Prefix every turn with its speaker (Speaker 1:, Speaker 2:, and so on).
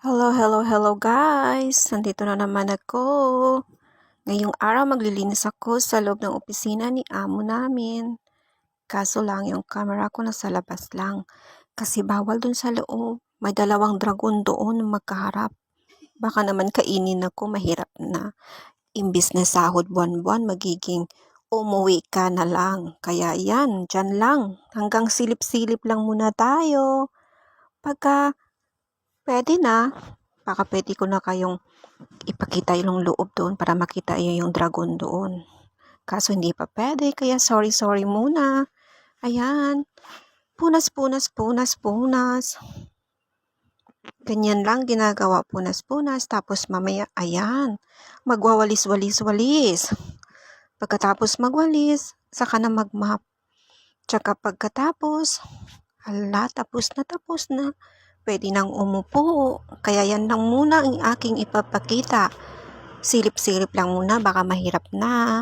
Speaker 1: Hello, hello, hello guys! Nandito na naman ako. Ngayong araw maglilinis ako sa loob ng opisina ni amo namin. Kaso lang yung camera ko nasa labas lang. Kasi bawal dun sa loob. May dalawang dragon doon magkaharap. Baka naman kainin ako, mahirap na. Imbis na sahod buwan-buwan, magiging umuwi ka na lang. Kaya yan, dyan lang. Hanggang silip-silip lang muna tayo. Pagka pwede na, baka pwede ko na kayong ipakita yung loob doon para makita yung dragon doon. Kaso hindi pa pwede, kaya sorry muna. Ayan, punas. Ganyan lang ginagawa, punas. Tapos mamaya, ayan, magwawalis-walis. Pagkatapos magwalis, saka na magmap. Tsaka pagkatapos, hala, tapos na. Pwede nang umupo. Kaya yan lang muna ang aking ipapakita. Silip-silip lang muna, baka mahirap na.